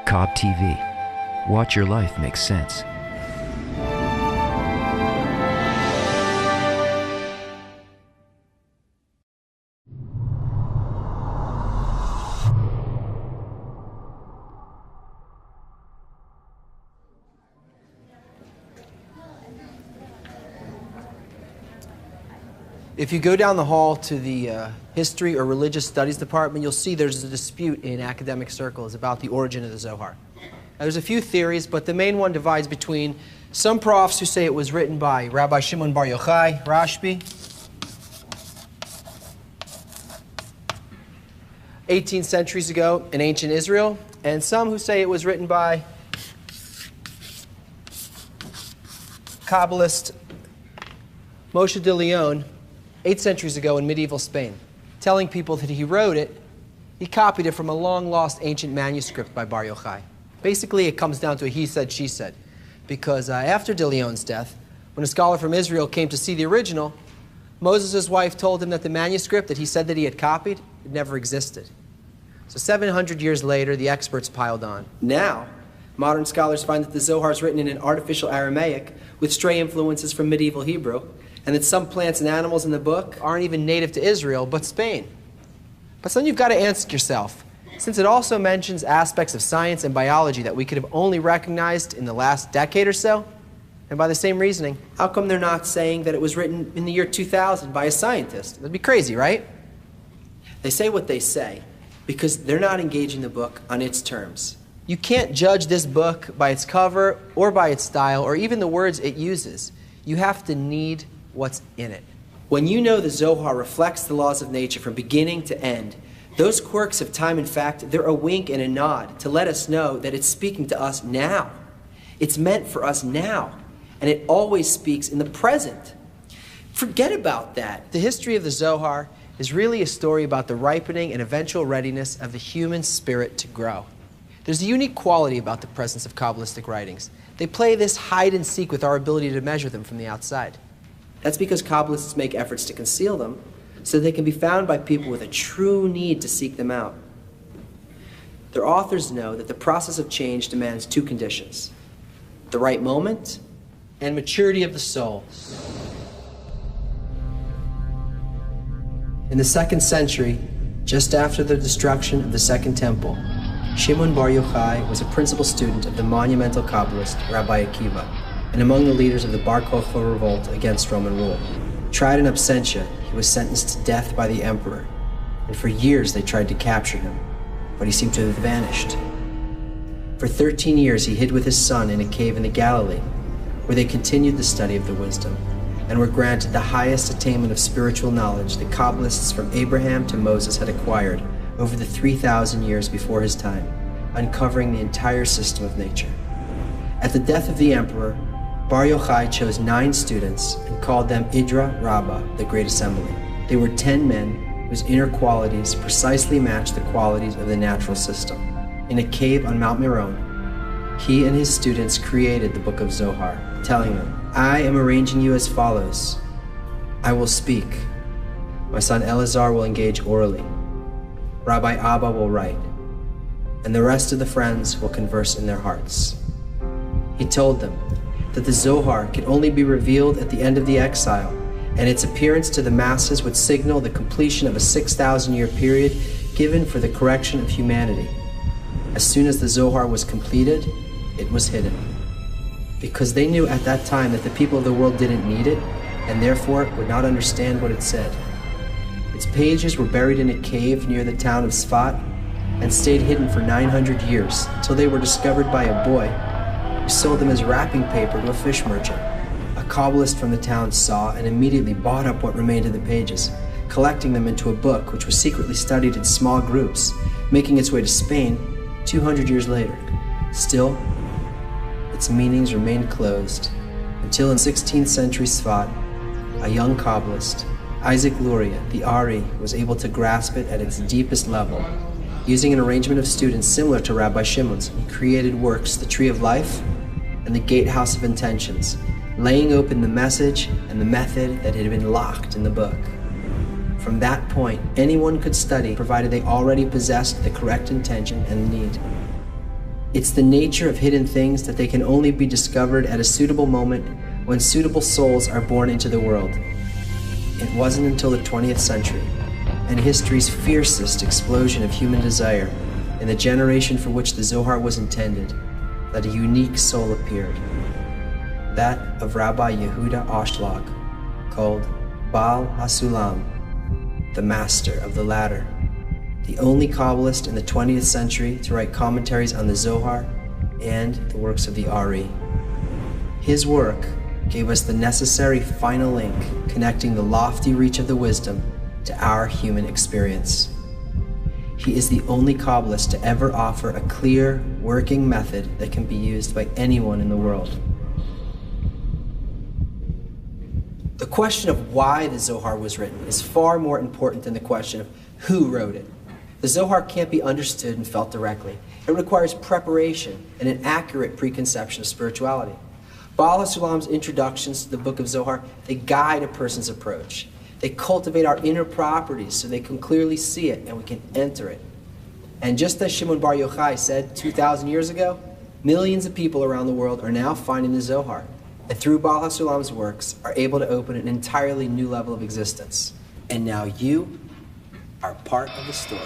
Cobb TV. Watch your life make sense. If you go down the hall to the History or Religious Studies department, you'll see there's a dispute in academic circles about the origin of the Zohar. Now, there's a few theories, but the main one divides between some profs who say it was written by Rabbi Shimon Bar Yochai, Rashbi, 18 centuries ago in ancient Israel, and some who say it was written by Kabbalist Moshe de Leon 8 centuries ago in medieval Spain, telling people that he wrote it, he copied it from a long-lost ancient manuscript by Bar Yochai. Basically, it comes down to a he said, she said, because after de Leon's death, when a scholar from Israel came to see the original, Moses' wife told him that the manuscript that he said that he had copied never existed. So 700 years later, the experts piled on. Now, modern scholars find that the Zohar is written in an artificial Aramaic with stray influences from medieval Hebrew, and that some plants and animals in the book aren't even native to Israel, but Spain. But then you've got to ask yourself, since it also mentions aspects of science and biology that we could have only recognized in the last decade or so, and by the same reasoning, how come they're not saying that it was written in the year 2000 by a scientist? That'd be crazy, right? They say what they say because they're not engaging the book on its terms. You can't judge this book by its cover or by its style or even the words it uses. You have to need what's in it. When you know the Zohar reflects the laws of nature from beginning to end, those quirks of time and fact, they're a wink and a nod to let us know that it's speaking to us now. It's meant for us now, and it always speaks in the present. Forget about that. The history of the Zohar is really a story about the ripening and eventual readiness of the human spirit to grow. There's a unique quality about the presence of Kabbalistic writings. They play this hide and seek with our ability to measure them from the outside. That's because Kabbalists make efforts to conceal them so they can be found by people with a true need to seek them out. Their authors know that the process of change demands two conditions: the right moment and maturity of the soul. In the 2nd century, just after the destruction of the Second Temple, Shimon Bar Yochai was a principal student of the monumental Kabbalist Rabbi Akiva, and among the leaders of the Bar Kokhba revolt against Roman rule. Tried in absentia, he was sentenced to death by the emperor, and for years they tried to capture him, but he seemed to have vanished. For 13 years he hid with his son in a cave in the Galilee, where they continued the study of the wisdom, and were granted the highest attainment of spiritual knowledge the Kabbalists from Abraham to Moses had acquired over the 3,000 years before his time, uncovering the entire system of nature. At the death of the emperor, Bar Yochai chose 9 students and called them Idra Rabbah, the Great Assembly. They were 10 men whose inner qualities precisely matched the qualities of the natural system. In a cave on Mount Meron, he and his students created the book of Zohar, telling them, "I am arranging you as follows. I will speak. My son Elazar will engage orally. Rabbi Abba will write, and the rest of the friends will converse in their hearts." He told them that the Zohar could only be revealed at the end of the exile, and its appearance to the masses would signal the completion of a 6,000-year period given for the correction of humanity. As soon as the Zohar was completed, it was hidden, because they knew at that time that the people of the world didn't need it, and therefore would not understand what it said. Its pages were buried in a cave near the town of Sfat, and stayed hidden for 900 years, until they were discovered by a boy who sold them as wrapping paper to a fish merchant. A Kabbalist from the town saw and immediately bought up what remained of the pages, collecting them into a book which was secretly studied in small groups, making its way to Spain 200 years later. Still, its meanings remained closed, until in 16th century Sfat, a young Kabbalist, Isaac Luria, the Ari, was able to grasp it at its deepest level. Using an arrangement of students similar to Rabbi Shimon's, he created works, the Tree of Life and the Gatehouse of Intentions, laying open the message and the method that had been locked in the book. From that point, anyone could study, provided they already possessed the correct intention and need. It's the nature of hidden things that they can only be discovered at a suitable moment when suitable souls are born into the world. It wasn't until the 20th century, and history's fiercest explosion of human desire, in the generation for which the Zohar was intended, that a unique soul appeared. That of Rabbi Yehuda Ashlag, called Baal HaSulam, the master of the ladder, the only Kabbalist in the 20th century to write commentaries on the Zohar and the works of the Ari. His work gave us the necessary final link connecting the lofty reach of the wisdom to our human experience. He is the only Kabbalist to ever offer a clear, working method that can be used by anyone in the world. The question of why the Zohar was written is far more important than the question of who wrote it. The Zohar can't be understood and felt directly. It requires preparation and an accurate preconception of spirituality. Baal HaSulam's introductions to the book of Zohar, they guide a person's approach. They cultivate our inner properties so they can clearly see it and we can enter it. And just as Shimon Bar Yochai said 2,000 years ago, millions of people around the world are now finding the Zohar, and through Baal HaSulam's works are able to open an entirely new level of existence. And now you are part of the story.